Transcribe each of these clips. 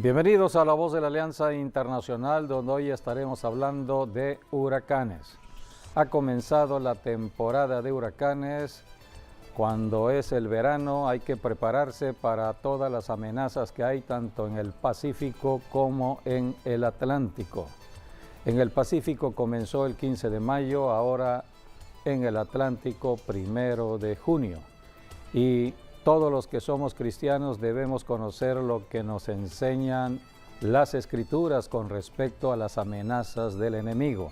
Bienvenidos a La Voz de la Alianza Internacional, donde hoy estaremos hablando de huracanes. Ha comenzado la temporada de huracanes. Cuando es el verano hay que prepararse para todas las amenazas que hay tanto en el Pacífico como en el Atlántico. En el Pacífico comenzó el 15 de mayo, ahora en el Atlántico 1 de junio. Y todos los que somos cristianos debemos conocer lo que nos enseñan las Escrituras con respecto a las amenazas del enemigo.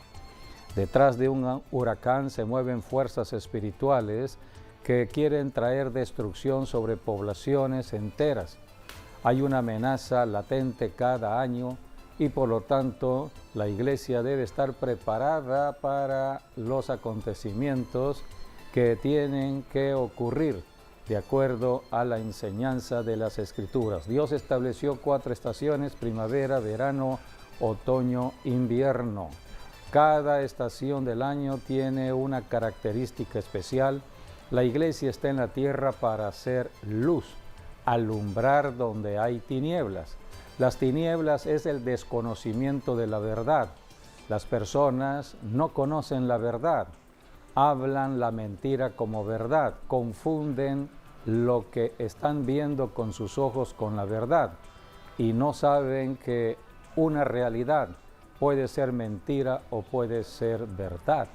Detrás de un huracán se mueven fuerzas espirituales que quieren traer destrucción sobre poblaciones enteras. Hay una amenaza latente cada año y por lo tanto la Iglesia debe estar preparada para los acontecimientos que tienen que ocurrir de acuerdo a la enseñanza de las Escrituras. Dios estableció 4 estaciones: primavera, verano, otoño, invierno. Cada estación del año tiene una característica especial. La Iglesia está en la tierra para hacer luz, alumbrar donde hay tinieblas. Las tinieblas es el desconocimiento de la verdad. Las personas no conocen la verdad, hablan la mentira como verdad, confunden lo que están viendo con sus ojos con la verdad y no saben que una realidad puede ser mentira o puede ser verdad.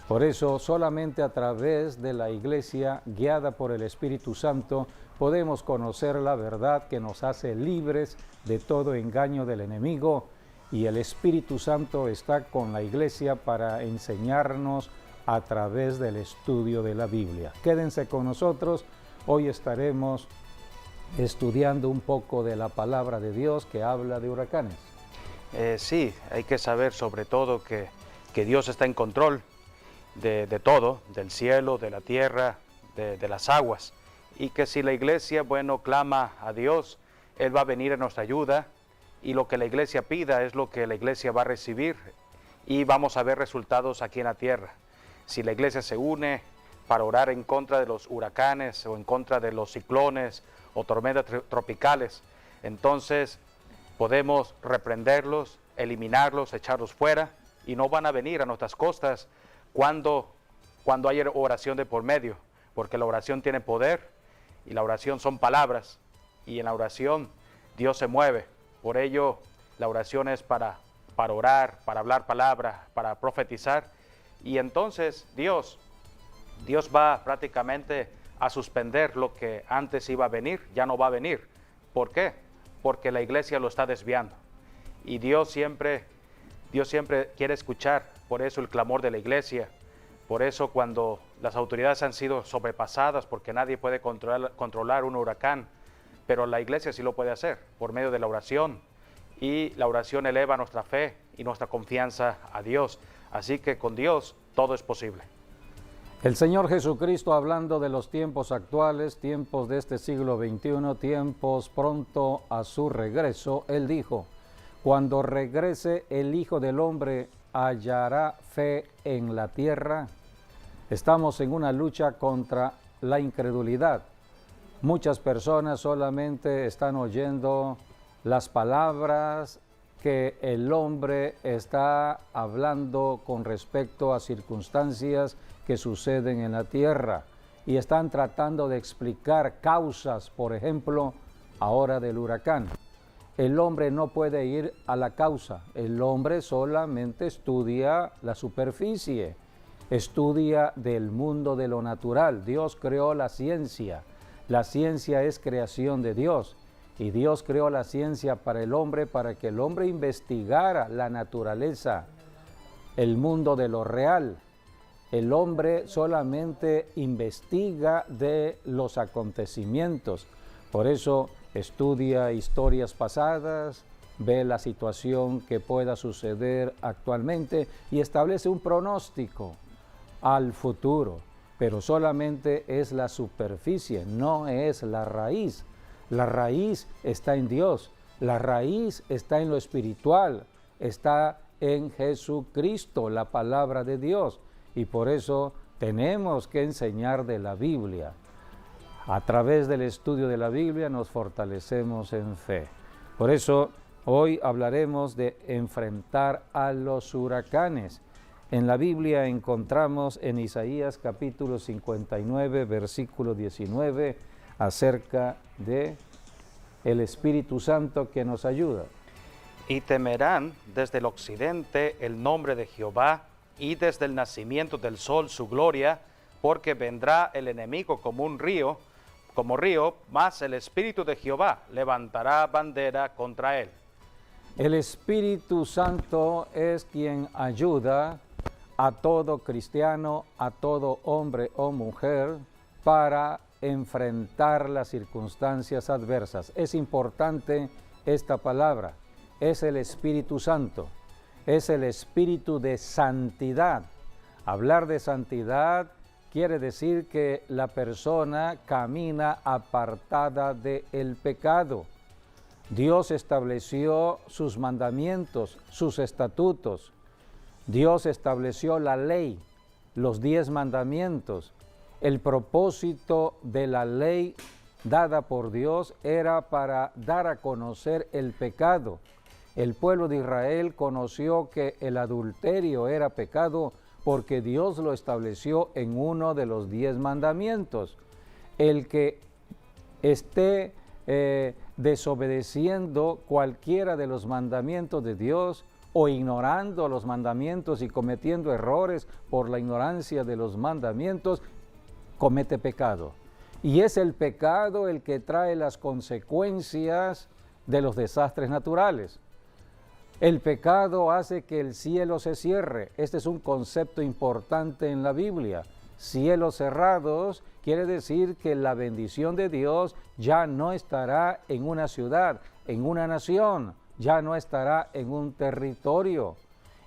Por eso, solamente a través de la Iglesia, guiada por el Espíritu Santo, podemos conocer la verdad que nos hace libres de todo engaño del enemigo, y el Espíritu Santo está con la Iglesia para enseñarnos a través del estudio de la Biblia. Quédense con nosotros, hoy estaremos estudiando un poco de la palabra de Dios que habla de huracanes. Sí, hay que saber sobre todo que Dios está en control de todo, del cielo, de la tierra, de las aguas, y que si la Iglesia, clama a Dios, Él va a venir a nuestra ayuda, y lo que la Iglesia pida es lo que la Iglesia va a recibir, y vamos a ver resultados aquí en la tierra. Si la Iglesia se une para orar en contra de los huracanes o en contra de los ciclones o tormentas tropicales, entonces podemos reprenderlos, eliminarlos, echarlos fuera, y no van a venir a nuestras costas cuando haya oración de por medio, porque la oración tiene poder y la oración son palabras, y en la oración Dios se mueve. Por ello la oración es para orar, para hablar palabra, para profetizar, y entonces Dios va prácticamente a suspender lo que antes iba a venir, ya no va a venir. ¿Por qué? Porque la Iglesia lo está desviando, y Dios siempre quiere escuchar. Por eso el clamor de la Iglesia, por eso cuando las autoridades han sido sobrepasadas, porque nadie puede controlar un huracán, pero la Iglesia sí lo puede hacer por medio de la oración, y la oración eleva nuestra fe y nuestra confianza a Dios. Así que con Dios todo es posible. El Señor Jesucristo, hablando de los tiempos actuales, tiempos de este siglo XXI, tiempos pronto a su regreso, Él dijo: cuando regrese el Hijo del Hombre, ¿hallará fe en la tierra? Estamos en una lucha contra la incredulidad. Muchas personas solamente están oyendo las palabras que el hombre está hablando con respecto a circunstancias que suceden en la tierra, y están tratando de explicar causas, por ejemplo, ahora del huracán. El hombre no puede ir a la causa, el hombre solamente estudia la superficie, estudia del mundo de lo natural. Dios creó la ciencia es creación de Dios, y Dios creó la ciencia para el hombre, para que el hombre investigara la naturaleza, el mundo de lo real. El hombre solamente investiga de los acontecimientos, por eso estudia historias pasadas, ve la situación que pueda suceder actualmente y establece un pronóstico al futuro, pero solamente es la superficie, no es la raíz. La raíz está en Dios, la raíz está en lo espiritual, está en Jesucristo, la palabra de Dios, y por eso tenemos que enseñar de la Biblia. A través del estudio de la Biblia nos fortalecemos en fe. Por eso hoy hablaremos de enfrentar a los huracanes. En la Biblia encontramos en Isaías capítulo 59, versículo 19, acerca de el Espíritu Santo que nos ayuda. Y temerán desde el occidente el nombre de Jehová, y desde el nacimiento del sol su gloria, porque vendrá el enemigo como río, mas el Espíritu de Jehová levantará bandera contra él. El Espíritu Santo es quien ayuda a todo cristiano, a todo hombre o mujer, para enfrentar las circunstancias adversas. Es importante esta palabra, es el Espíritu Santo, es el Espíritu de santidad. Hablar de santidad quiere decir que la persona camina apartada del pecado. Dios estableció sus mandamientos, sus estatutos. Dios estableció la ley, los 10 mandamientos. El propósito de la ley dada por Dios era para dar a conocer el pecado. El pueblo de Israel conoció que el adulterio era pecado porque Dios lo estableció en uno de los 10 mandamientos. El que esté desobedeciendo cualquiera de los mandamientos de Dios o ignorando los mandamientos y cometiendo errores por la ignorancia de los mandamientos, comete pecado. Y es el pecado el que trae las consecuencias de los desastres naturales. El pecado hace que el cielo se cierre. Este es un concepto importante en la Biblia. Cielos cerrados quiere decir que la bendición de Dios ya no estará en una ciudad, en una nación, ya no estará en un territorio.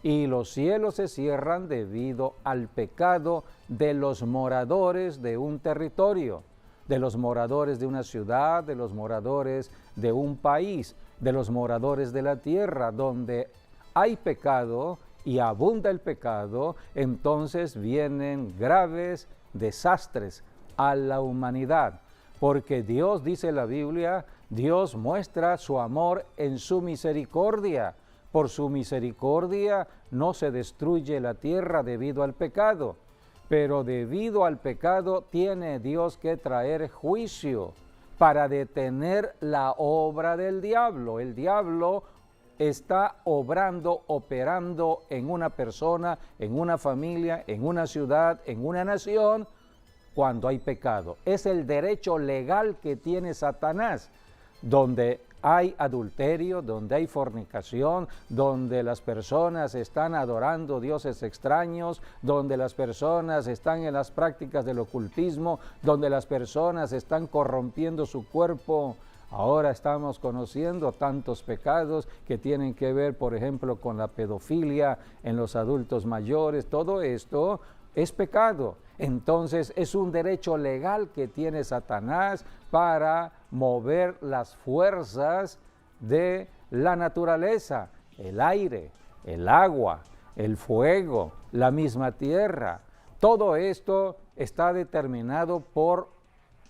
Y los cielos se cierran debido al pecado de los moradores de un territorio, de los moradores de una ciudad, de los moradores de un país, de los moradores de la tierra. Donde hay pecado y abunda el pecado, entonces vienen graves desastres a la humanidad. Porque Dios, dice la Biblia, Dios muestra su amor en su misericordia. Por su misericordia no se destruye la tierra debido al pecado, pero debido al pecado tiene Dios que traer juicio para detener la obra del diablo. El diablo está operando en una persona, en una familia, en una ciudad, en una nación, cuando hay pecado. Es el derecho legal que tiene Satanás, donde hay adulterio, donde hay fornicación, donde las personas están adorando dioses extraños, donde las personas están en las prácticas del ocultismo, donde las personas están corrompiendo su cuerpo. Ahora estamos conociendo tantos pecados que tienen que ver, por ejemplo, con la pedofilia en los adultos mayores. Todo esto es pecado. Entonces es un derecho legal que tiene Satanás para mover las fuerzas de la naturaleza, el aire, el agua, el fuego, la misma tierra. Todo esto está determinado por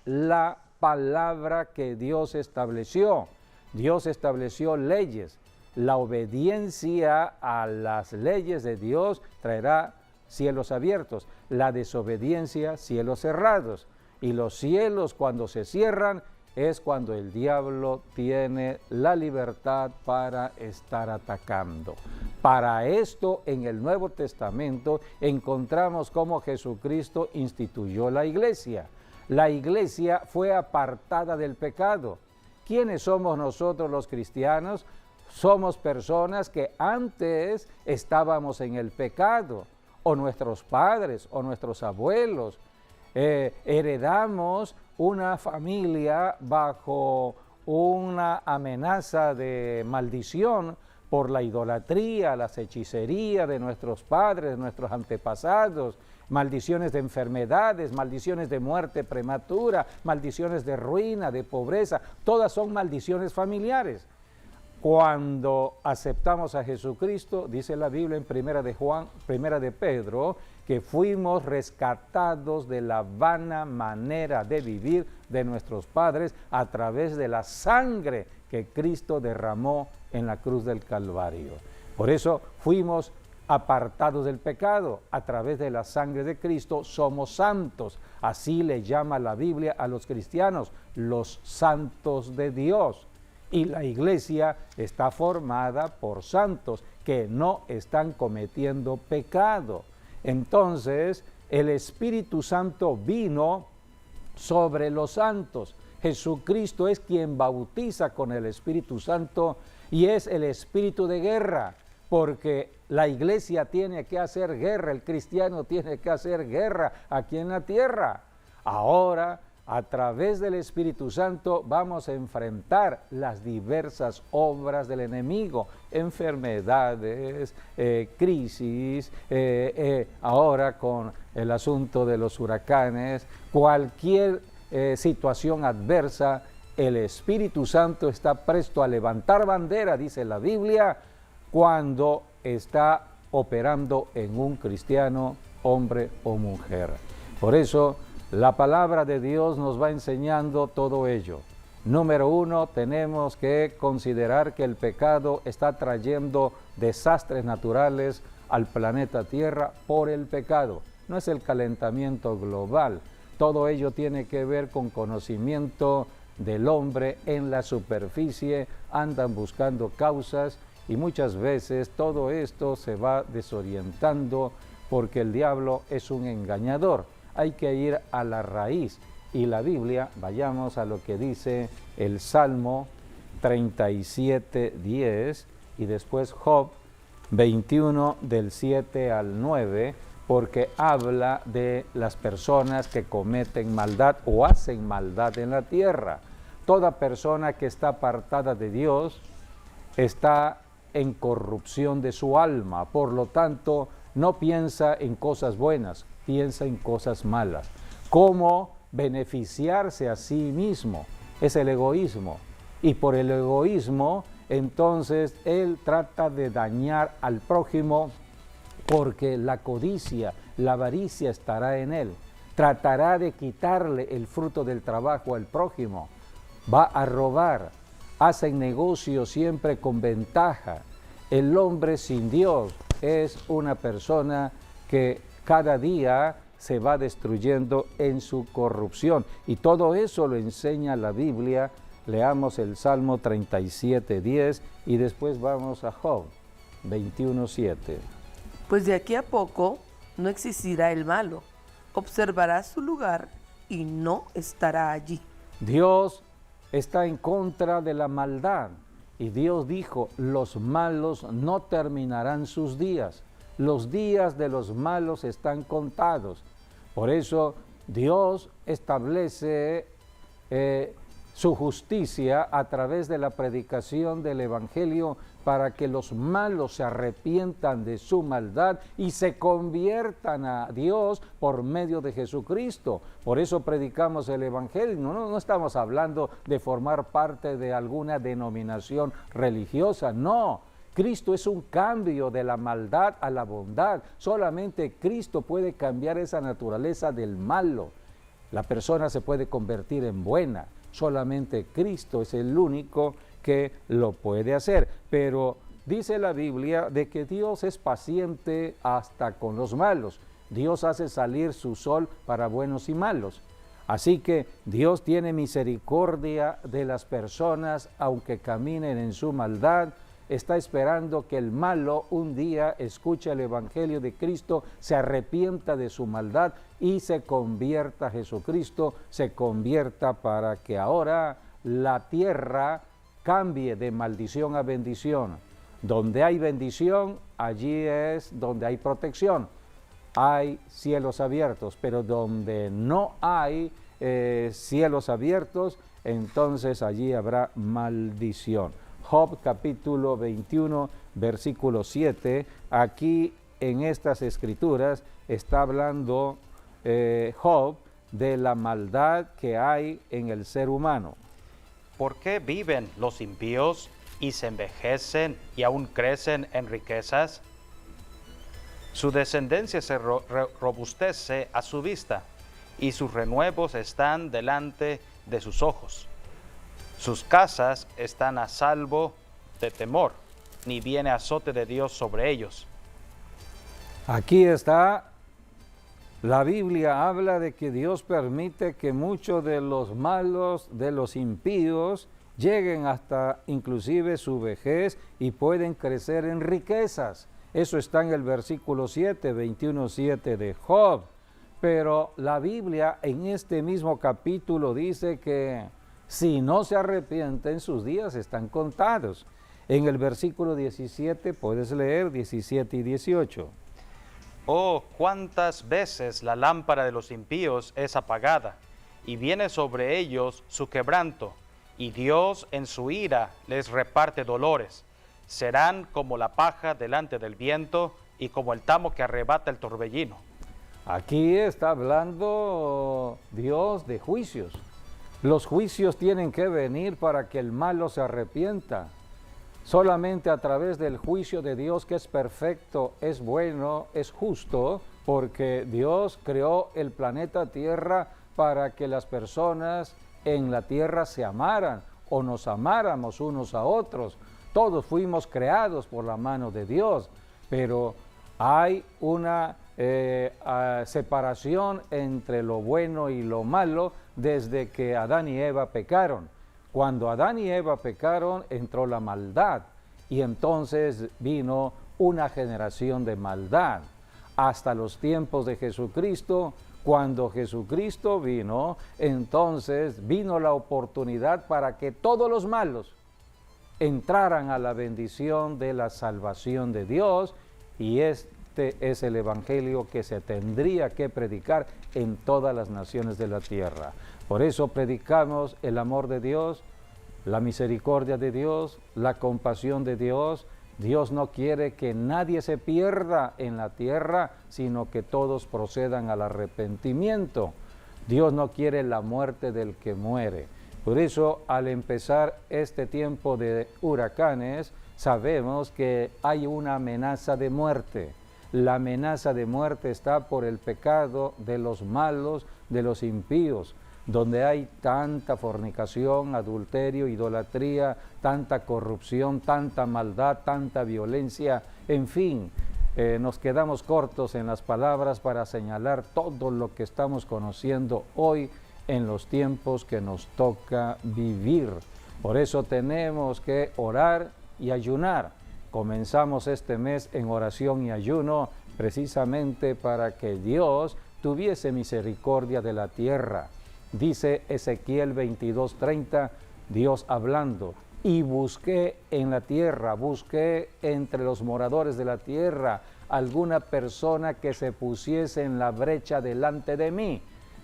la palabra que Dios estableció. Dios estableció leyes. La obediencia a las leyes de Dios traerá cielos abiertos, la desobediencia, cielos cerrados. Y los cielos, cuando se cierran, es cuando el diablo tiene la libertad para estar atacando. Para esto, en el Nuevo Testamento, encontramos cómo Jesucristo instituyó la iglesia. La iglesia fue apartada del pecado. ¿Quiénes somos nosotros los cristianos? Somos personas que antes estábamos en el pecado, o nuestros padres, o nuestros abuelos. Heredamos una familia bajo una amenaza de maldición por la idolatría, las hechicerías de nuestros padres, de nuestros antepasados, maldiciones de enfermedades, maldiciones de muerte prematura, maldiciones de ruina, de pobreza. Todas son maldiciones familiares. cuando aceptamos a Jesucristo, dice la Biblia en Primera de Pedro, que fuimos rescatados de la vana manera de vivir de nuestros padres a través de la sangre que Cristo derramó en la cruz del Calvario. Por eso fuimos apartados del pecado. A través de la sangre de Cristo somos santos. Así le llama la Biblia a los cristianos, los santos de Dios. Y la iglesia está formada por santos que no están cometiendo pecado. Entonces, el Espíritu Santo vino sobre los santos. Jesucristo es quien bautiza con el Espíritu Santo y es el espíritu de guerra, porque la iglesia tiene que hacer guerra, el cristiano tiene que hacer guerra aquí en la tierra. Ahora, a través del Espíritu Santo vamos a enfrentar las diversas obras del enemigo, enfermedades, crisis, ahora con el asunto de los huracanes, cualquier situación adversa, el Espíritu Santo está presto a levantar bandera, dice la Biblia, cuando está operando en un cristiano, hombre o mujer. Por eso, la palabra de Dios nos va enseñando todo ello. Número uno, tenemos que considerar que el pecado está trayendo desastres naturales al planeta Tierra por el pecado. No es el calentamiento global. Todo ello tiene que ver con conocimiento del hombre en la superficie. Andan buscando causas y muchas veces todo esto se va desorientando porque el diablo es un engañador. Hay que ir a la raíz. Y la Biblia, vayamos a lo que dice el Salmo 37:10 y después Job 21 del 7 al 9, porque habla de las personas que cometen maldad o hacen maldad en la tierra. Toda persona que está apartada de Dios está en corrupción de su alma, por lo tanto no piensa en cosas buenas, piensa en cosas malas. ¿Cómo beneficiarse a sí mismo? Es el egoísmo. Y por el egoísmo, entonces, él trata de dañar al prójimo porque la codicia, la avaricia estará en él. Tratará de quitarle el fruto del trabajo al prójimo. Va a robar. Hacen negocio siempre con ventaja. El hombre sin Dios es una persona que cada día se va destruyendo en su corrupción. Y todo eso lo enseña la Biblia. Leamos el Salmo 37:10 y después vamos a Job 21:7. Pues de aquí a poco no existirá el malo. Observará su lugar y no estará allí. Dios está en contra de la maldad. Y Dios dijo, los malos no terminarán sus días. Los días de los malos están contados. Por eso Dios establece su justicia a través de la predicación del Evangelio para que los malos se arrepientan de su maldad y se conviertan a Dios por medio de Jesucristo. Por eso predicamos el Evangelio. No estamos hablando de formar parte de alguna denominación religiosa, no. Cristo es un cambio de la maldad a la bondad. Solamente Cristo puede cambiar esa naturaleza del malo. La persona se puede convertir en buena. Solamente Cristo es el único que lo puede hacer. Pero dice la Biblia de que Dios es paciente hasta con los malos. Dios hace salir su sol para buenos y malos. Así que Dios tiene misericordia de las personas aunque caminen en su maldad. Está esperando que el malo un día escuche el Evangelio de Cristo, se arrepienta de su maldad y se convierta a Jesucristo, se convierta para que ahora la tierra cambie de maldición a bendición. Donde hay bendición, allí es donde hay protección. Hay cielos abiertos, pero donde no hay cielos abiertos, entonces allí habrá maldición. Job capítulo 21, versículo 7, aquí en estas escrituras está hablando Job de la maldad que hay en el ser humano. ¿Por qué viven los impíos y se envejecen y aún crecen en riquezas? Su descendencia se robustece a su vista, y sus renuevos están delante de sus ojos. Sus casas están a salvo de temor, ni viene azote de Dios sobre ellos. Aquí está, la Biblia habla de que Dios permite que muchos de los malos, de los impíos, lleguen hasta inclusive su vejez y pueden crecer en riquezas. Eso está en el versículo 7, 21:7 de Job. Pero la Biblia en este mismo capítulo dice que si no se arrepienten, sus días están contados. En el versículo 17 puedes leer 17 y 18. Oh, cuántas veces la lámpara de los impíos es apagada, y viene sobre ellos su quebranto, y Dios en su ira les reparte dolores. Serán como la paja delante del viento, y como el tamo que arrebata el torbellino. Aquí está hablando Dios de juicios. Los juicios tienen que venir para que el malo se arrepienta. Solamente a través del juicio de Dios, que es perfecto, es bueno, es justo, porque Dios creó el planeta Tierra para que las personas en la Tierra se amaran o nos amáramos unos a otros. Todos fuimos creados por la mano de Dios, pero hay una separación entre lo bueno y lo malo desde que Adán y Eva pecaron. Cuando Adán y Eva pecaron, entró la maldad y entonces vino una generación de maldad. Hasta los tiempos de Jesucristo, cuando Jesucristo vino, entonces vino la oportunidad para que todos los malos entraran a la bendición de la salvación de Dios, y este es el evangelio que se tendría que predicar en todas las naciones de la tierra. Por eso predicamos el amor de Dios, la misericordia de Dios, la compasión de Dios. Dios no quiere que nadie se pierda en la tierra, sino que todos procedan al arrepentimiento. Dios no quiere la muerte del que muere. Por eso, al empezar este tiempo de huracanes, sabemos que hay una amenaza de muerte. La amenaza de muerte está por el pecado de los malos, de los impíos, donde hay tanta fornicación, adulterio, idolatría, tanta corrupción, tanta maldad, tanta violencia, en fin, nos quedamos cortos en las palabras para señalar todo lo que estamos conociendo hoy en los tiempos que nos toca vivir. Por eso tenemos que orar y ayunar. Comenzamos este mes en oración y ayuno precisamente para que Dios tuviese misericordia de la tierra. Dice Ezequiel 22:30, Dios hablando, y busqué en la tierra, busqué entre los moradores de la tierra alguna persona que se pusiese en la brecha delante de mí.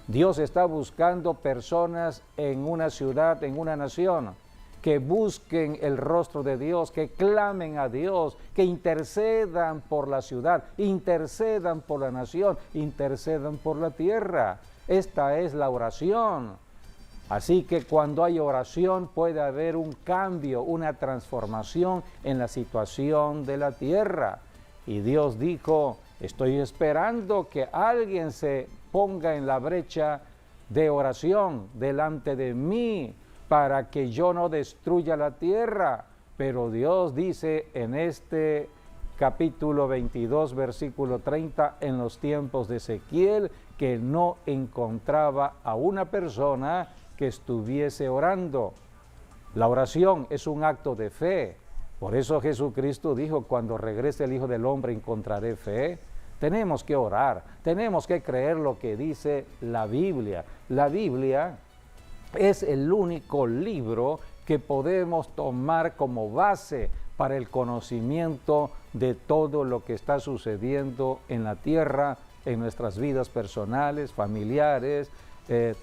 Dios está buscando personas en una ciudad, en una nación, que busquen el rostro de Dios, que clamen a Dios, que intercedan por la ciudad, intercedan por la nación, intercedan por la tierra. Esta es la oración. Así que cuando hay oración puede haber un cambio, una transformación en la situación de la tierra. Y Dios dijo, estoy esperando que alguien se ponga en la brecha de oración delante de mí para que yo no destruya la tierra. Pero Dios dice en este capítulo 22, versículo 30, en los tiempos de Ezequiel, que no encontraba a una persona que estuviese orando. La oración es un acto de fe. Por eso Jesucristo dijo, cuando regrese el Hijo del Hombre encontraré fe. Tenemos que orar, tenemos que creer lo que dice la Biblia. La Biblia es el único libro que podemos tomar como base para el conocimiento de todo lo que está sucediendo en la tierra, en nuestras vidas personales, familiares,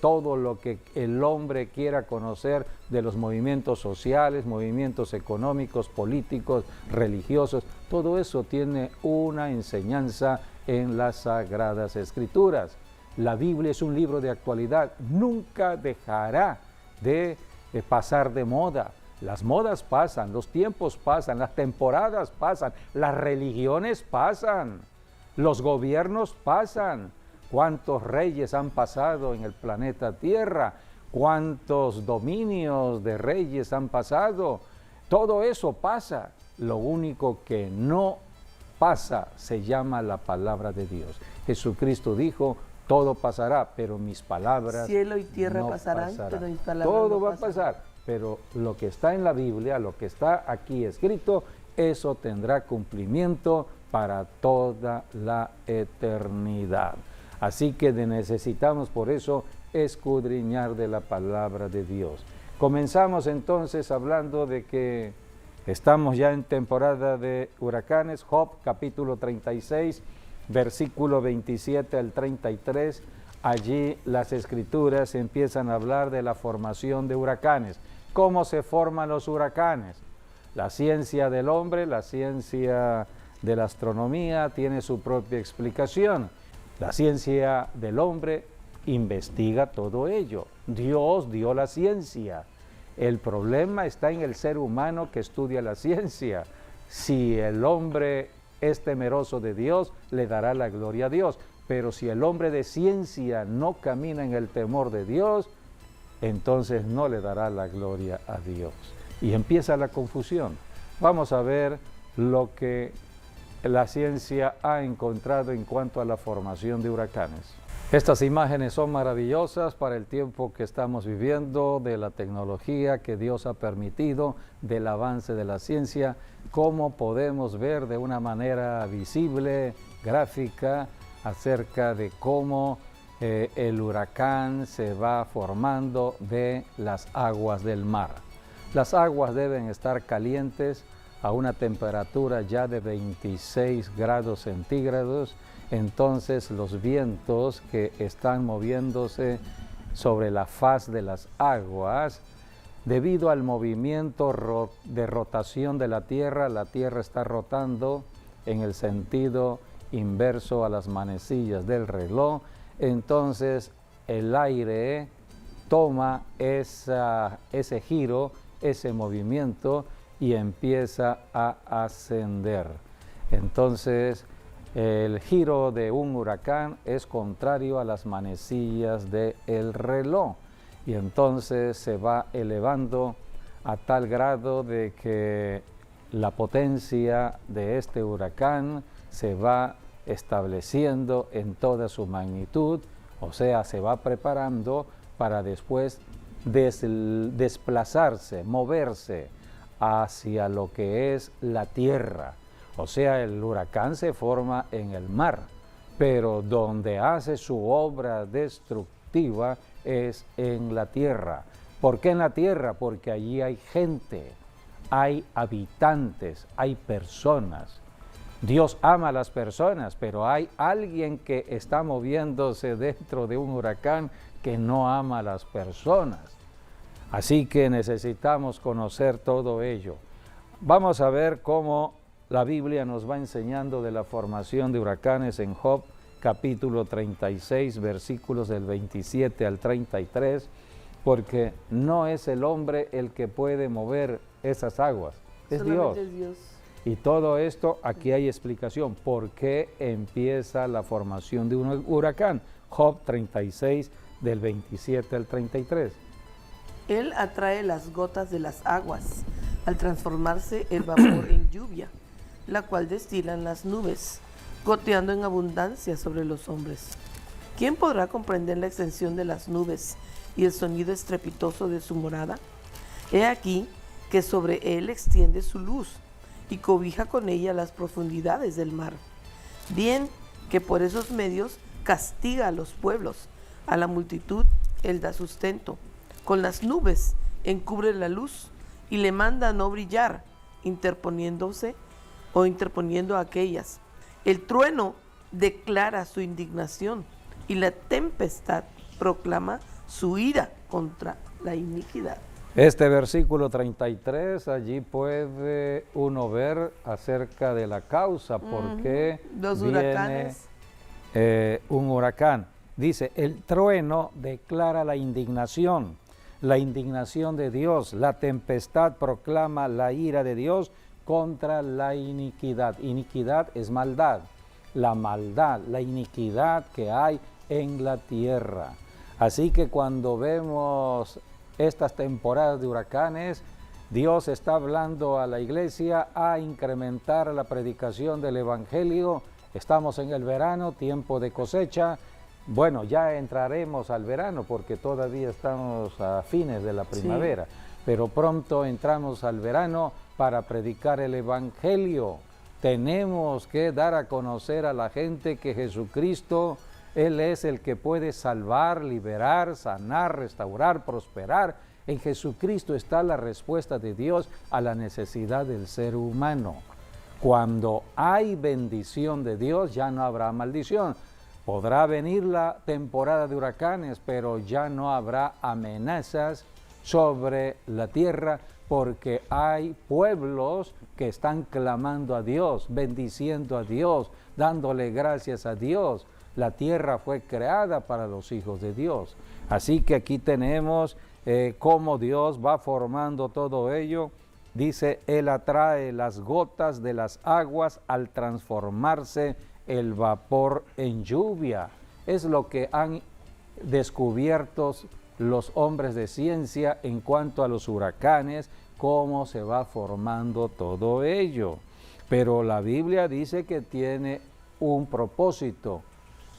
todo lo que el hombre quiera conocer de los movimientos sociales, movimientos económicos, políticos, religiosos. Todo eso tiene una enseñanza en las Sagradas Escrituras. La Biblia es un libro de actualidad, nunca dejará de pasar de moda. Las modas pasan, los tiempos pasan, las temporadas pasan, las religiones pasan, los gobiernos pasan. ¿Cuántos reyes han pasado en el planeta Tierra? ¿Cuántos dominios de reyes han pasado? Todo eso pasa. Lo único que no pasa se llama la palabra de Dios. Jesucristo dijo, todo pasará, pero mis palabras cielo y tierra no pasarán, pasarán. pero mis palabras Todo no va a pasarán. pasar, pero lo que está en la Biblia, lo que está aquí escrito, eso tendrá cumplimiento para toda la eternidad. Así que necesitamos por eso escudriñar de la palabra de Dios. Comenzamos entonces hablando de que estamos ya en temporada de huracanes. Job capítulo 36, versículo 27 al 33. Allí las escrituras empiezan a hablar de la formación de huracanes. ¿Cómo se forman los huracanes? La ciencia del hombre, la ciencia de la astronomía tiene su propia explicación. La ciencia del hombre investiga todo ello. Dios dio la ciencia. El problema está en el ser humano que estudia la ciencia. Si el hombre es temeroso de Dios, le dará la gloria a Dios. Pero si el hombre de ciencia no camina en el temor de Dios, entonces no le dará la gloria a Dios. Y empieza la confusión. Vamos a ver lo que la ciencia ha encontrado en cuanto a la formación de huracanes. Estas imágenes son maravillosas para el tiempo que estamos viviendo, de la tecnología que Dios ha permitido, del avance de la ciencia, cómo podemos ver de una manera visible, gráfica, acerca de cómo el huracán se va formando de las aguas del mar. Las aguas deben estar calientes a una temperatura ya de 26 grados centígrados, entonces los vientos que están moviéndose sobre la faz de las aguas, debido al movimiento de rotación de la Tierra está rotando en el sentido inverso a las manecillas del reloj, entonces el aire toma ese giro, ese movimiento y empieza a ascender. Entonces, el giro de un huracán es contrario a las manecillas del reloj y entonces se va elevando a tal grado de que la potencia de este huracán se va estableciendo en toda su magnitud, o sea, se va preparando para después desplazarse, moverse hacia lo que es la tierra. O sea, el huracán se forma en el mar, pero donde hace su obra destructiva es en la tierra. ¿Por qué en la tierra? Porque allí hay gente, hay habitantes, hay personas. Dios ama a las personas, pero hay alguien que está moviéndose dentro de un huracán que no ama a las personas. Así que necesitamos conocer todo ello. Vamos a ver cómo la Biblia nos va enseñando de la formación de huracanes en Job, capítulo 36, versículos del 27 al 33, porque no es el hombre el que puede mover esas aguas, es Dios. Solamente es Dios. Y todo esto, aquí hay explicación, por qué empieza la formación de un huracán. Job 36, del 27 al 33. Él atrae las gotas de las aguas al transformarse el vapor en lluvia, la cual destilan las nubes, goteando en abundancia sobre los hombres. ¿Quién podrá comprender la extensión de las nubes y el sonido estrepitoso de su morada? He aquí que sobre él extiende su luz y cobija con ella las profundidades del mar. Bien que por esos medios castiga a los pueblos, a la multitud él da sustento. Con las nubes encubre la luz y le manda a no brillar, interponiendo a aquellas. El trueno declara su indignación y la tempestad proclama su ira contra la iniquidad. Este versículo 33, allí puede uno ver acerca de la causa por qué Los viene huracanes. un huracán. Dice, el trueno declara la indignación. la indignación de Dios, la tempestad proclama la ira de Dios contra la iniquidad. Iniquidad es maldad, la iniquidad que hay en la tierra. Así que cuando vemos estas temporadas de huracanes, Dios está hablando a la iglesia a incrementar la predicación del Evangelio. Estamos en el verano, tiempo de cosecha. Bueno, ya entraremos al verano porque todavía estamos a fines de la primavera, sí, pero pronto entramos al verano para predicar el Evangelio. Tenemos que dar a conocer a la gente que Jesucristo, Él es el que puede salvar, liberar, sanar, restaurar, prosperar. En Jesucristo está la respuesta de Dios a la necesidad del ser humano. Cuando hay bendición de Dios, ya no habrá maldición. Podrá venir la temporada de huracanes, pero ya no habrá amenazas sobre la tierra, porque hay pueblos que están clamando a Dios, bendiciendo a Dios, dándole gracias a Dios. La tierra fue creada para los hijos de Dios. Así que aquí tenemos cómo Dios va formando todo ello. Dice, Él atrae las gotas de las aguas al transformarse el vapor en lluvia. Es lo que han descubierto los hombres de ciencia en cuanto a los huracanes, cómo se va formando todo ello. Pero la Biblia dice que tiene un propósito.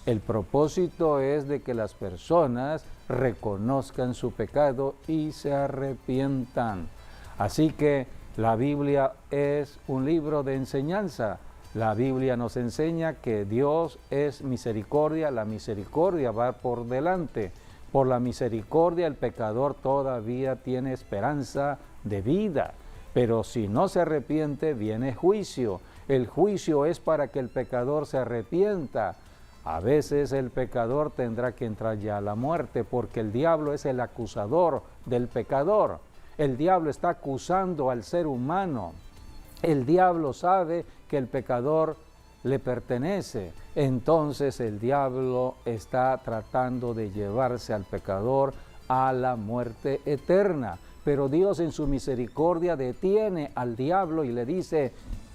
El propósito es de que las personas reconozcan su pecado y se arrepientan. Así que la Biblia es un libro de enseñanza. La Biblia nos enseña que Dios es misericordia, la misericordia va por delante. Por la misericordia el pecador todavía tiene esperanza de vida, pero si no se arrepiente viene juicio. El juicio es para que el pecador se arrepienta. A veces el pecador tendrá que entrar ya a la muerte porque el diablo es el acusador del pecador. El diablo está acusando al ser humano. El diablo sabe que el pecador le pertenece. Entonces el diablo está tratando de llevarse al pecador a la muerte eterna. Pero Dios en su misericordia detiene al diablo y le dice,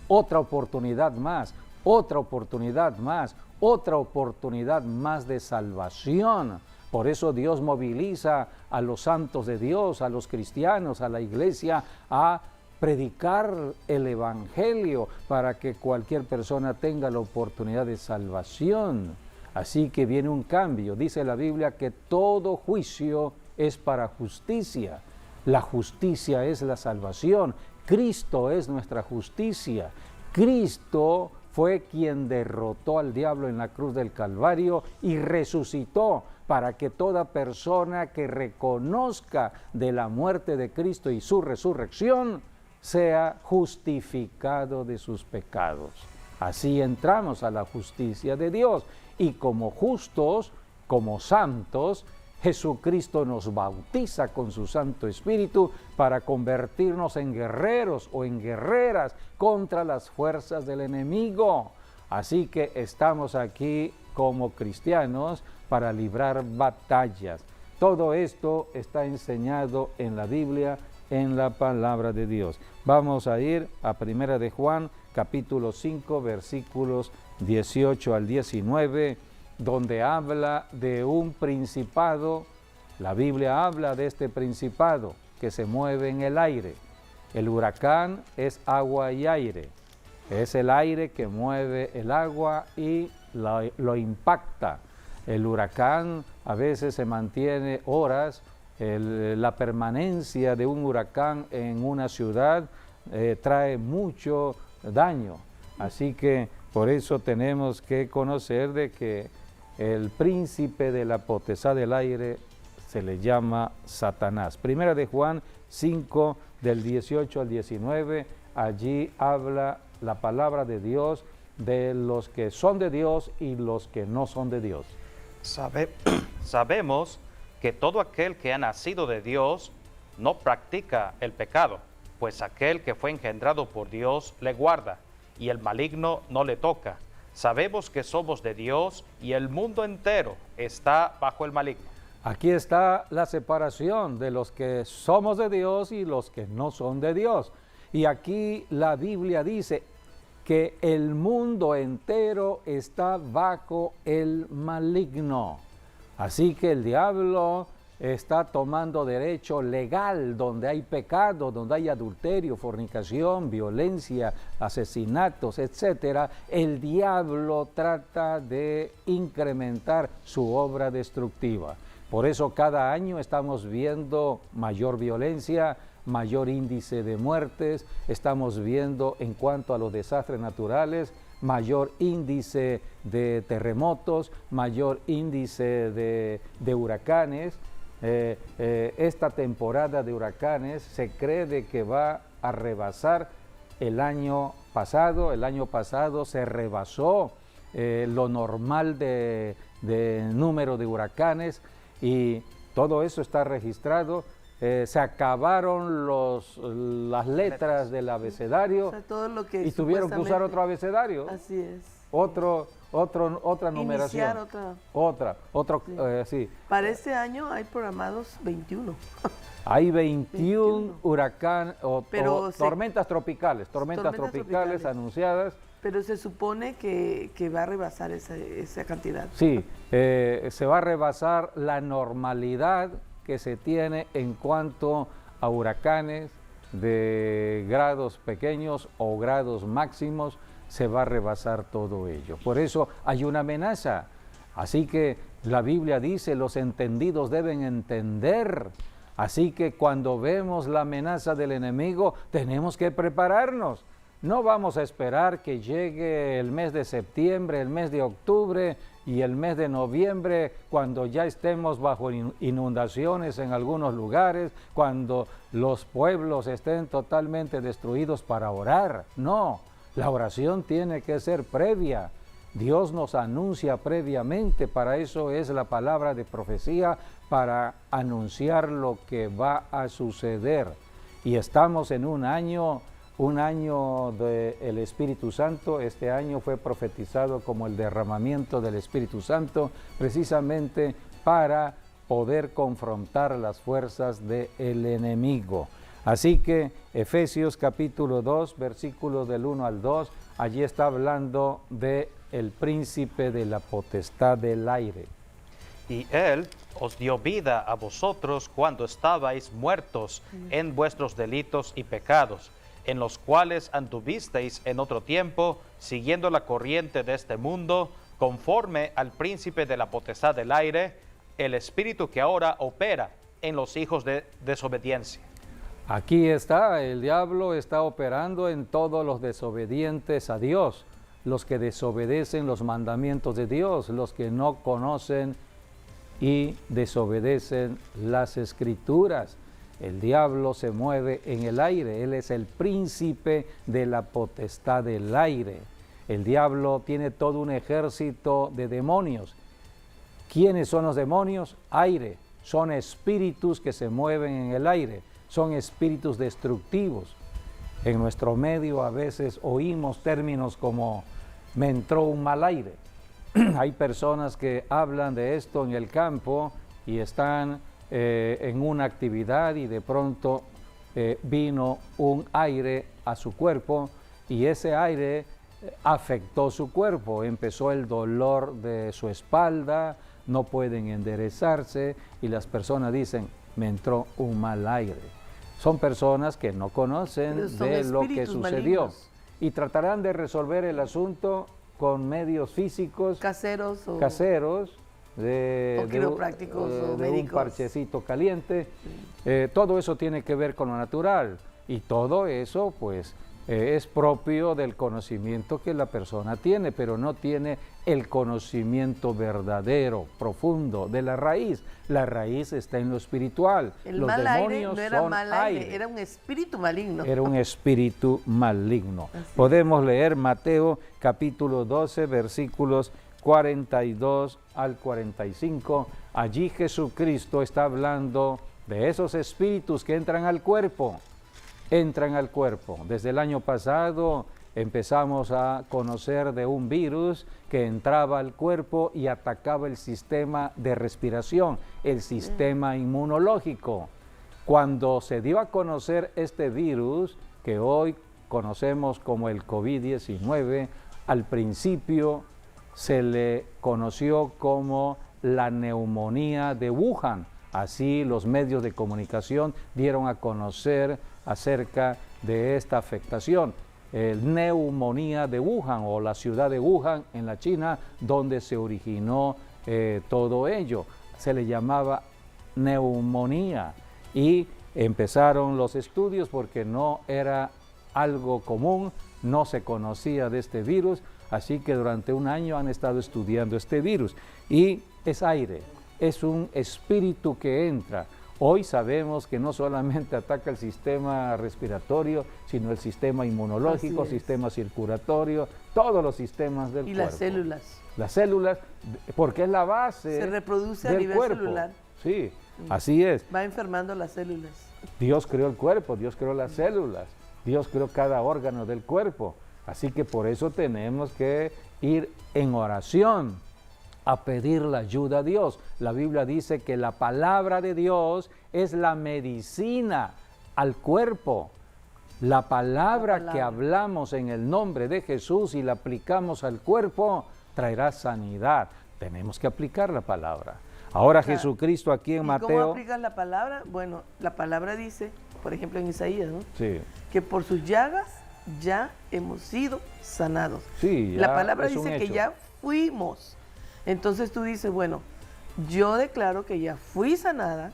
otra oportunidad más, otra oportunidad más, otra oportunidad más de salvación. Por eso Dios moviliza a los santos de Dios, a los cristianos, a la iglesia, a predicar el Evangelio para que cualquier persona tenga la oportunidad de salvación. Así que viene un cambio. Dice la Biblia que todo juicio es para justicia. La justicia es la salvación. Cristo es nuestra justicia. Cristo fue quien derrotó al diablo en la cruz del Calvario y resucitó para que toda persona que reconozca de la muerte de Cristo y su resurrección sea justificado de sus pecados. Así entramos a la justicia de Dios y como justos, como santos, Jesucristo nos bautiza con su Santo Espíritu para convertirnos en guerreros o en guerreras contra las fuerzas del enemigo. Así que estamos aquí como cristianos para librar batallas. Todo esto está enseñado en la Biblia, en la palabra de Dios. Vamos a ir a 1 de Juan, capítulo 5, versículos 18 al 19, donde habla de un principado. La Biblia habla de este principado que se mueve en el aire. El huracán es agua y aire. Es el aire que mueve el agua y lo impacta. El huracán a veces se mantiene horas. La permanencia de un huracán en una ciudad trae mucho daño. Así que por eso tenemos que conocer de que el príncipe de la potestad del aire se le llama Satanás. Primera de Juan 5, del 18 al 19, allí habla la palabra de Dios de los que son de Dios y los que no son de Dios. Sabemos que todo aquel que ha nacido de Dios no practica el pecado, pues aquel que fue engendrado por Dios le guarda, y el maligno no le toca. Sabemos que somos de Dios y el mundo entero está bajo el maligno. Aquí está la separación de los que somos de Dios y los que no son de Dios. Y aquí la Biblia dice que el mundo entero está bajo el maligno. Así que el diablo está tomando derecho legal donde hay pecado, donde hay adulterio, fornicación, violencia, asesinatos, etc. El diablo trata de incrementar su obra destructiva. Por eso cada año estamos viendo mayor violencia, mayor índice de muertes, estamos viendo en cuanto a los desastres naturales, mayor índice de terremotos, mayor índice de huracanes. Esta temporada de huracanes se cree de que va a rebasar el año pasado. El año pasado se rebasó lo normal de número de huracanes y todo eso está registrado. Se acabaron las letras del abecedario, O sea, todo lo que y tuvieron que usar otro abecedario, Así es. otra numeración. Otra. Sí. Para este año hay programados 21. Hay 21 21. huracanes Pero tormentas tropicales tropicales anunciadas. Pero se supone que va a rebasar esa cantidad. Sí, se va a rebasar la normalidad que se tiene en cuanto a huracanes de grados pequeños o grados máximos, se va a rebasar todo ello. Por eso hay una amenaza. Así que la Biblia dice, los entendidos deben entender. Así que cuando vemos la amenaza del enemigo, tenemos que prepararnos. No vamos a esperar que llegue el mes de septiembre, el mes de octubre y el mes de noviembre, cuando ya estemos bajo inundaciones en algunos lugares, cuando los pueblos estén totalmente destruidos para orar. No, la oración tiene que ser previa. Dios nos anuncia previamente, para eso es la palabra de profecía, para anunciar lo que va a suceder. Y estamos en un año del Espíritu Santo. Este año fue profetizado como el derramamiento del Espíritu Santo, precisamente para poder confrontar las fuerzas del enemigo. Así que Efesios capítulo 2, versículos del 1 al 2, allí está hablando de el príncipe de la potestad del aire. Y Él os dio vida a vosotros cuando estabais muertos en vuestros delitos y pecados, en los cuales anduvisteis en otro tiempo, siguiendo la corriente de este mundo, conforme al príncipe de la potestad del aire, el espíritu que ahora opera en los hijos de desobediencia. Aquí está, el diablo está operando en todos los desobedientes a Dios, los que desobedecen los mandamientos de Dios, los que no conocen y desobedecen las Escrituras. El diablo se mueve en el aire, él es el príncipe de la potestad del aire. El diablo tiene todo un ejército de demonios. ¿Quiénes son los demonios? Aire, son espíritus que se mueven en el aire, son espíritus destructivos. En nuestro medio a veces oímos términos como me entró un mal aire. Hay personas que hablan de esto en el campo y están en una actividad y de pronto vino un aire a su cuerpo y ese aire afectó su cuerpo, empezó el dolor de su espalda, no pueden enderezarse y las personas dicen, me entró un mal aire. Son personas que no conocen de lo que sucedió malignos. Y tratarán de resolver el asunto con medios físicos caseros de quiroprácticos o médicos. Un parchecito caliente. Todo eso tiene que ver con lo natural y todo eso pues es propio del conocimiento que la persona tiene, pero no tiene el conocimiento verdadero, profundo de la raíz. La raíz está en lo espiritual. El Los mal demonios aire no era son mal aire, era un espíritu maligno. Era un espíritu maligno. Así. Podemos leer Mateo capítulo 12, versículos 42 al 45. Allí Jesucristo está hablando de esos espíritus que entran al cuerpo. Desde el año pasado empezamos a conocer de un virus que entraba al cuerpo y atacaba el sistema de respiración, el sistema inmunológico. Cuando se dio a conocer este virus, que hoy conocemos como el COVID-19, al principio se le conoció como la neumonía de Wuhan. Así los medios de comunicación dieron a conocer acerca de esta afectación. Neumonía de Wuhan, o la ciudad de Wuhan en la China, donde se originó todo ello. Se le llamaba neumonía y empezaron los estudios porque no era algo común, no se conocía de este virus, así que durante un año han estado estudiando este virus. Y es aire, es un espíritu que entra. Hoy sabemos que no solamente ataca el sistema respiratorio, sino el sistema inmunológico, sistema circulatorio, todos los sistemas del cuerpo. Y las células. Las células, porque es la base se reproduce del a nivel cuerpo. celular. Sí, así es. Va enfermando las células. Dios creó el cuerpo, Dios creó las células, Dios creó cada órgano del cuerpo. Así que por eso tenemos que ir en oración a pedir la ayuda a Dios. La Biblia dice que la palabra de Dios es la medicina al cuerpo. La palabra que hablamos en el nombre de Jesús y la aplicamos al cuerpo traerá sanidad. Tenemos que aplicar la palabra. Ahora Jesucristo aquí en Mateo... ¿Cómo aplicas la palabra? Bueno, la palabra dice, por ejemplo en Isaías, ¿no? Sí. Que por sus llagas ya hemos sido sanados. Sí, la palabra dice que ya fuimos. Entonces tú dices, bueno, yo declaro que ya fui sanada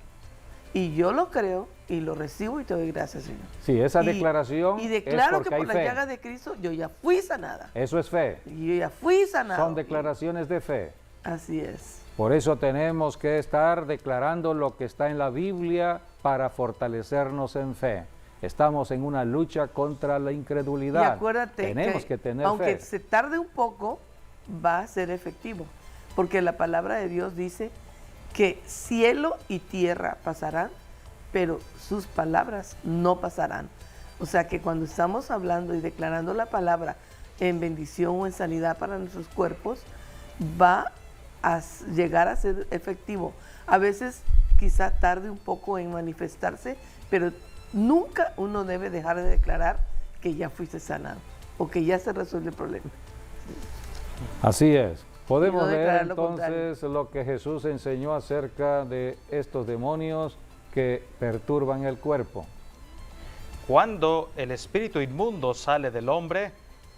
y yo lo creo y lo recibo y te doy gracias, Señor. Sí, esa declaración y declaro es porque que por hay las fe. llagas de Cristo yo ya fui sanada. Eso es fe. Y yo ya fui sanada. Son declaraciones de fe. Así es. Por eso tenemos que estar declarando lo que está en la Biblia para fortalecernos en fe. Estamos en una lucha contra la incredulidad. Y acuérdate tenemos que tener aunque fe. se tarde un poco, va a ser efectivo. Porque la palabra de Dios dice que cielo y tierra pasarán, pero sus palabras no pasarán. O sea que cuando estamos hablando y declarando la palabra en bendición o en sanidad para nuestros cuerpos, va a llegar a ser efectivo. A veces quizá tarde un poco en manifestarse, pero nunca uno debe dejar de declarar que ya fuiste sanado o que ya se resuelve el problema. Así es. Podemos leer lo entonces lo que Jesús enseñó acerca de estos demonios que perturban el cuerpo. Cuando el espíritu inmundo sale del hombre,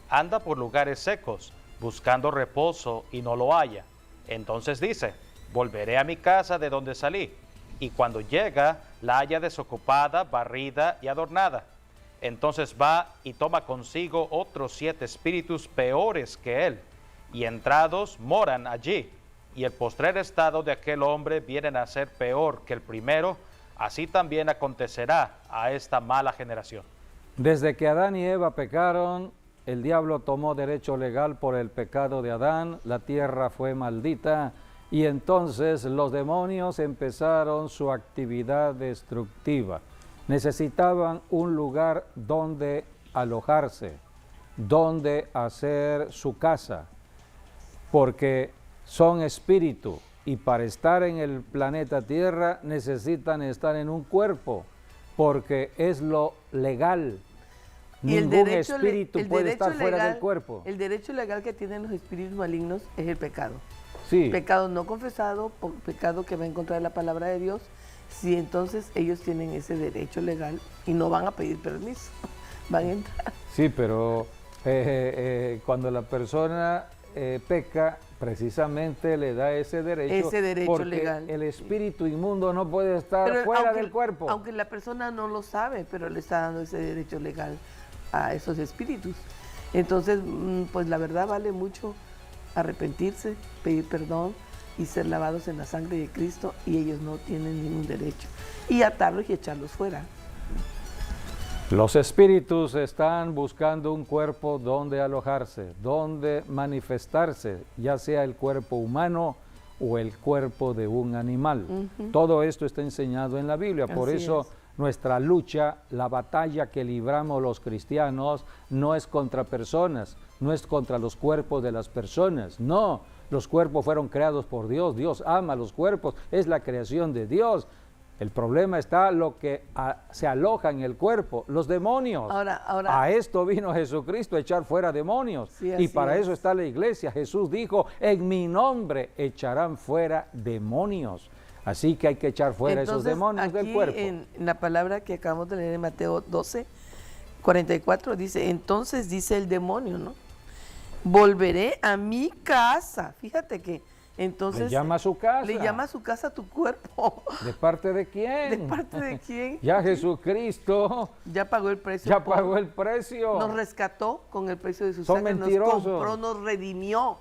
anda por lugares secos, buscando reposo y no lo halla. Entonces dice, volveré a mi casa de donde salí. Y cuando llega, la halla desocupada, barrida y adornada. Entonces va y toma consigo otros 7 espíritus peores que él, y entrados moran allí. Y el postrer estado de aquel hombre viene a ser peor que el primero, así también acontecerá a esta mala generación. Desde que Adán y Eva pecaron, el diablo tomó derecho legal por el pecado de Adán, la tierra fue maldita, y entonces los demonios empezaron su actividad destructiva. Necesitaban un lugar donde alojarse, donde hacer su casa, porque son espíritu y para estar en el planeta Tierra necesitan estar en un cuerpo, porque es lo legal. Y ningún espíritu puede estar fuera legal, del cuerpo. El derecho legal que tienen los espíritus malignos es el pecado. Sí. Pecado no confesado, pecado que va en contra de la palabra de Dios. Sí, entonces ellos tienen ese derecho legal y no van a pedir permiso, van a entrar. Sí, pero cuando la persona peca, precisamente le da ese derecho porque legal. El espíritu inmundo no puede estar fuera del cuerpo. Aunque la persona no lo sabe, pero le está dando ese derecho legal a esos espíritus. Entonces, pues la verdad vale mucho arrepentirse, pedir perdón y ser lavados en la sangre de Cristo, y ellos no tienen ningún derecho. Y atarlos y echarlos fuera. Los espíritus están buscando un cuerpo donde alojarse, donde manifestarse, ya sea el cuerpo humano o el cuerpo de un animal. Todo esto está enseñado en la Biblia, por eso nuestra lucha, la batalla que libramos los cristianos no es contra personas, no es contra los cuerpos de las personas, no, los cuerpos fueron creados por Dios, Dios ama los cuerpos, es la creación de Dios. El problema está lo que se aloja en el cuerpo, los demonios. Ahora, a esto vino Jesucristo, a echar fuera demonios. Sí, y para es. eso está la iglesia. Jesús dijo, en mi nombre echarán fuera demonios. Así que hay que echar fuera esos demonios aquí del cuerpo. En la palabra que acabamos de leer en Mateo 12, 44, dice, entonces dice el demonio, ¿no? Volveré a mi casa. Fíjate que entonces... Le llama a su casa. Le llama a su casa tu cuerpo. ¿De parte de quién? ¿De parte de quién? Ya Jesucristo ya pagó el precio. ya pagó el precio. Nos rescató con el precio de su Son sangre. mentirosos. Nos compró, nos redimió.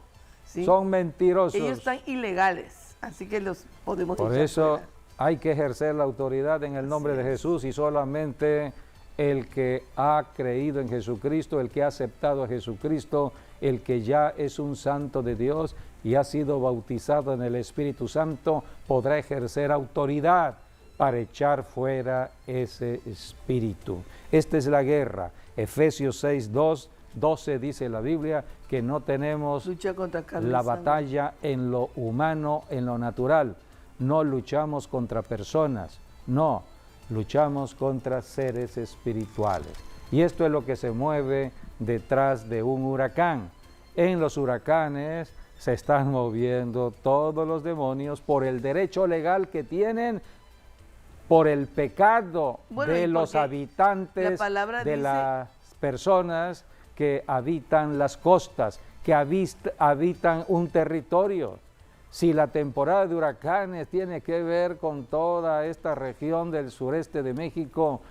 ¿sí? Son mentirosos. Ellos están ilegales, así que los podemos Por echar eso fuera. hay que ejercer la autoridad en el nombre de Jesús, y solamente el que ha creído en Jesucristo, el que ha aceptado a Jesucristo, el que ya es un santo de Dios y ha sido bautizado en el Espíritu Santo, podrá ejercer autoridad para echar fuera ese espíritu. Esta es la guerra. Efesios 6:12 dice la Biblia que no tenemos Lucha contra carne y la sangre. batalla en lo humano, en lo natural. No luchamos contra personas, no, luchamos contra seres espirituales. Y esto es lo que se mueve detrás de un huracán. En los huracanes se están moviendo todos los demonios por el derecho legal que tienen, por el pecado Bueno, de y los porque habitantes, la palabra de dice- las personas que habitan las costas, que habitan un territorio. Si la temporada de huracanes tiene que ver con toda esta región del sureste de México,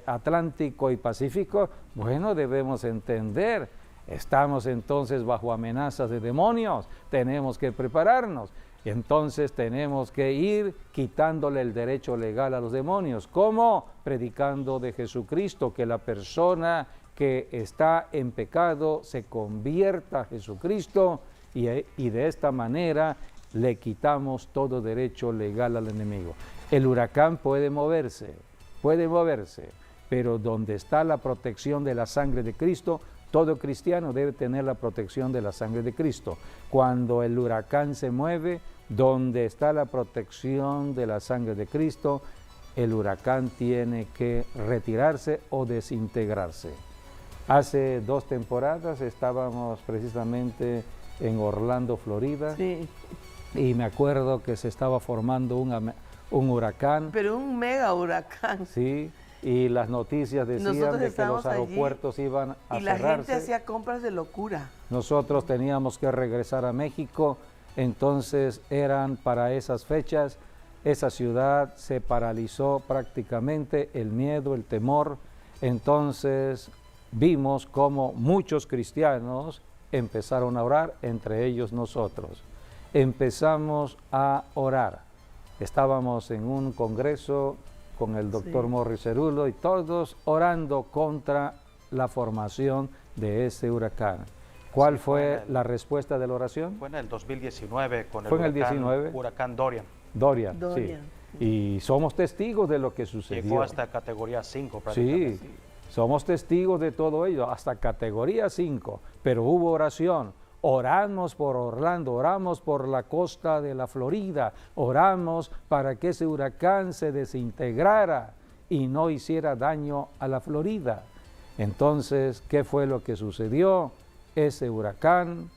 Atlántico y Pacífico, bueno, debemos entender, estamos entonces bajo amenazas de demonios, tenemos que prepararnos, entonces tenemos que ir quitándole el derecho legal a los demonios. ¿Cómo? Predicando de Jesucristo, que la persona que está en pecado se convierta a Jesucristo, y de esta manera le quitamos todo derecho legal al enemigo. El huracán puede moverse, pero donde está la protección de la sangre de Cristo, todo cristiano debe tener la protección de la sangre de Cristo. Cuando el huracán se mueve, donde está la protección de la sangre de Cristo, el huracán tiene que retirarse o desintegrarse. Hace 2 temporadas estábamos precisamente en Orlando, Florida, Sí, y me acuerdo que se estaba formando un huracán, pero un mega huracán. sí, y las noticias decían Nosotros de que estábamos los allí aeropuertos iban a Y la gente cerrarse. hacía compras de locura. Nosotros teníamos que regresar a México, entonces eran para esas fechas, esa ciudad se paralizó prácticamente, el miedo, el temor. Entonces vimos cómo muchos cristianos empezaron a orar, entre ellos nosotros. Empezamos a orar. Estábamos en un congreso con el doctor Sí. Morris Cerulo y todos orando contra la formación de ese huracán. ¿Cuál Sí, fue fue en el- la respuesta de la oración? Fue en el 2019 con el ¿Fue en el huracán, 19? huracán Dorian. Dorian, Dorian. sí. Y somos testigos de lo que sucedió. Llegó hasta categoría 5 Sí, prácticamente. somos testigos de todo ello, hasta categoría 5, pero hubo oración. Oramos por Orlando, oramos por la costa de la Florida, oramos para que ese huracán se desintegrara y no hiciera daño a la Florida. Entonces, ¿qué fue lo que sucedió? Ese huracán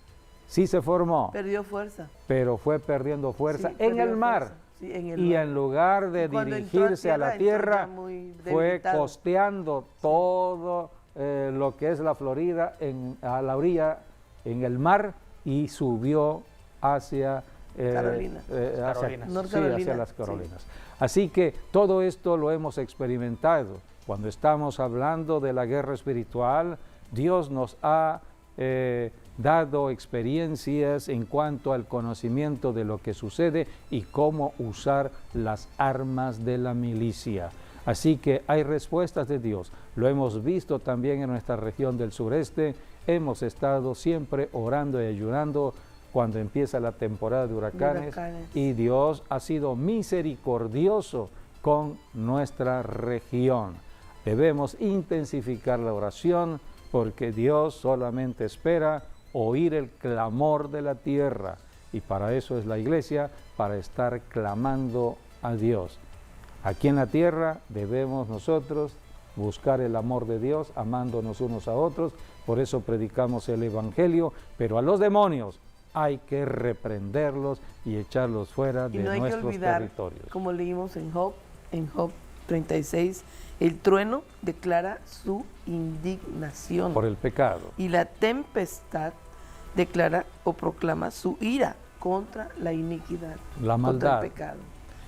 sí se formó, Perdió fuerza. pero fue perdiendo fuerza Sí, en perdió el mar. fuerza. Sí, en el Y mar. en lugar de Y cuando dirigirse entró a la entró ya tierra, muy fue debilitado. costeando todo lo que es la Florida a la orilla, en el mar, y subió hacia Carolina. Carolinas. North sí, Carolina, hacia las sí. Carolinas. Así que todo esto lo hemos experimentado. Cuando estamos hablando de la guerra espiritual, Dios nos ha dado experiencias en cuanto al conocimiento de lo que sucede y cómo usar las armas de la milicia. Así que hay respuestas de Dios. Lo hemos visto también en nuestra región del sureste. Hemos estado siempre orando y ayunando cuando empieza la temporada de huracanes. Y Dios ha sido misericordioso con nuestra región. Debemos intensificar la oración porque Dios solamente espera oír el clamor de la tierra. Y para eso es la iglesia, para estar clamando a Dios. Aquí en la tierra debemos nosotros buscar el amor de Dios, amándonos unos a otros. Por eso predicamos el Evangelio, pero a los demonios hay que reprenderlos y echarlos fuera de nuestros territorios. Como leímos en Job 36, el trueno declara su indignación por el pecado. Y la tempestad declara o proclama su ira contra la iniquidad, la maldad, contra el pecado,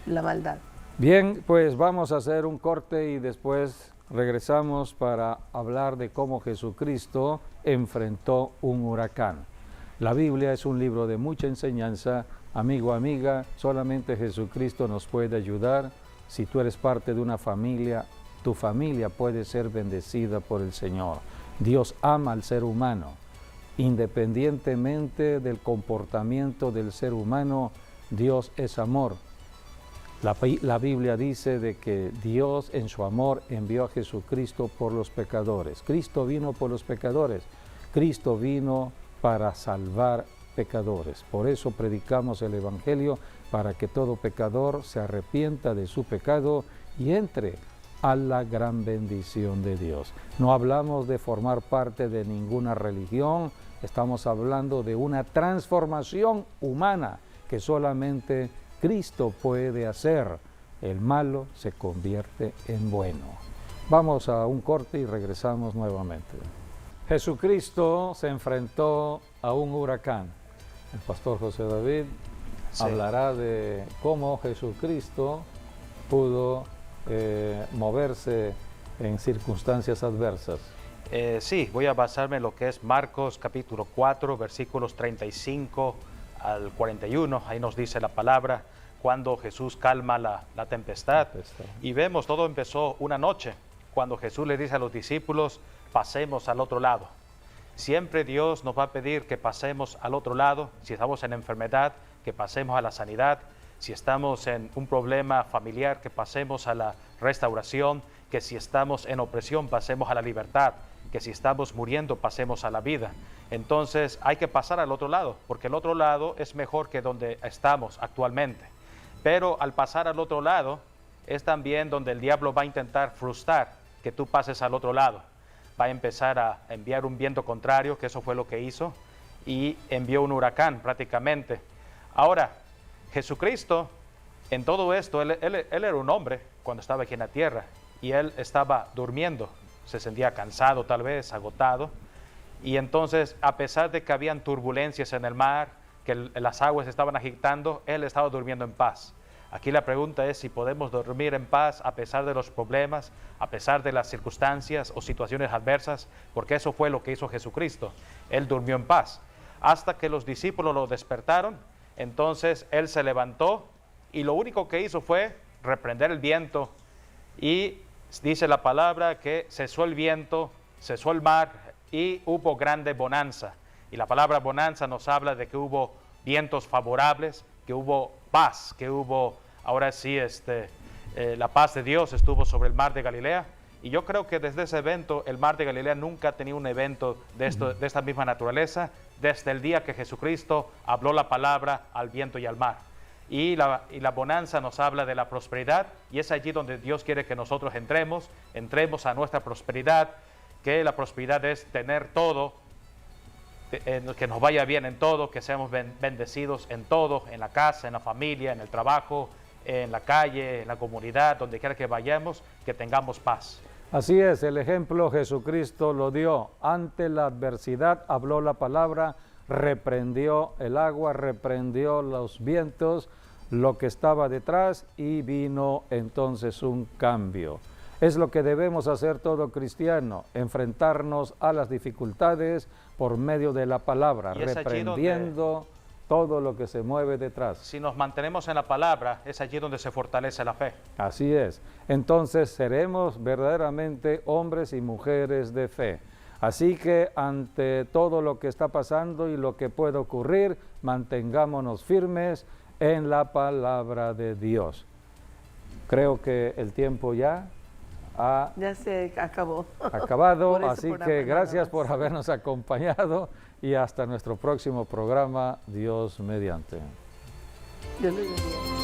la maldad. Bien, pues vamos a hacer un corte y después regresamos para hablar de cómo Jesucristo enfrentó un huracán. La Biblia es un libro de mucha enseñanza. Amigo, amiga, solamente Jesucristo nos puede ayudar. Si tú eres parte de una familia, tu familia puede ser bendecida por el Señor. Dios ama al ser humano. Independientemente del comportamiento del ser humano, Dios es amor. La Biblia dice de que Dios en su amor envió a Jesucristo por los pecadores. Cristo vino por los pecadores. Cristo vino para salvar pecadores. Por eso predicamos el Evangelio, para que todo pecador se arrepienta de su pecado y entre a la gran bendición de Dios. No hablamos de formar parte de ninguna religión, estamos hablando de una transformación humana que solamente Cristo puede hacer. El malo se convierte en bueno. Vamos a un corte y regresamos nuevamente. Jesucristo se enfrentó a un huracán. El pastor José David hablará de cómo Jesucristo pudo moverse en circunstancias adversas. Sí, voy a basarme en lo que es Marcos capítulo 4, versículos 35 al 41. Ahí nos dice la palabra, cuando Jesús calma la tempestad. Y vemos, todo empezó una noche, cuando Jesús le dice a los discípulos, pasemos al otro lado. Siempre Dios nos va a pedir que pasemos al otro lado. Si estamos en enfermedad, que pasemos a la sanidad. Si estamos en un problema familiar, que pasemos a la restauración. Que si estamos en opresión, pasemos a la libertad. Que si estamos muriendo, pasemos a la vida. Entonces hay que pasar al otro lado, porque el otro lado es mejor que donde estamos actualmente. Pero al pasar al otro lado, es también donde el diablo va a intentar frustrar que tú pases al otro lado. Va a empezar a enviar un viento contrario, que eso fue lo que hizo, y envió un huracán prácticamente. Ahora, Jesucristo, en todo esto, él era un hombre cuando estaba aquí en la tierra, y él estaba durmiendo, se sentía cansado tal vez, agotado, y entonces, a pesar de que habían turbulencias en el mar, que las aguas estaban agitando, él estaba durmiendo en paz. Aquí la pregunta es si podemos dormir en paz a pesar de los problemas, a pesar de las circunstancias o situaciones adversas, porque eso fue lo que hizo Jesucristo. Él durmió en paz. Hasta que los discípulos lo despertaron, entonces él se levantó y lo único que hizo fue reprender el viento y dice la palabra que cesó el viento, cesó el mar y hubo grande bonanza. Y la palabra bonanza nos habla de que hubo vientos favorables, que hubo paz, que hubo, ahora sí, la paz de Dios estuvo sobre el mar de Galilea. Y yo creo que desde ese evento, el mar de Galilea nunca ha tenido un evento de esta misma naturaleza, desde el día que Jesucristo habló la palabra al viento y al mar. Y la bonanza nos habla de la prosperidad, y es allí donde Dios quiere que nosotros entremos a nuestra prosperidad, que la prosperidad es tener todo, que nos vaya bien en todo, que seamos bendecidos en todo, en la casa, en la familia, en el trabajo, en la calle, en la comunidad, donde quiera que vayamos, que tengamos paz. Así es, el ejemplo Jesucristo lo dio. Ante la adversidad habló la palabra, reprendió el agua, reprendió los vientos, lo que estaba detrás, y vino entonces un cambio. Es lo que debemos hacer todo cristiano, enfrentarnos a las dificultades por medio de la palabra, reprendiendo todo lo que se mueve detrás. Si nos mantenemos en la palabra, es allí donde se fortalece la fe. Así es. Entonces seremos verdaderamente hombres y mujeres de fe. Así que ante todo lo que está pasando y lo que puede ocurrir, mantengámonos firmes en la palabra de Dios. Creo que el tiempo ya ha Ya se acabó. acabado, Por ese así programa que nada gracias más. por habernos acompañado y hasta nuestro próximo programa, Dios mediante. Dios les bendiga.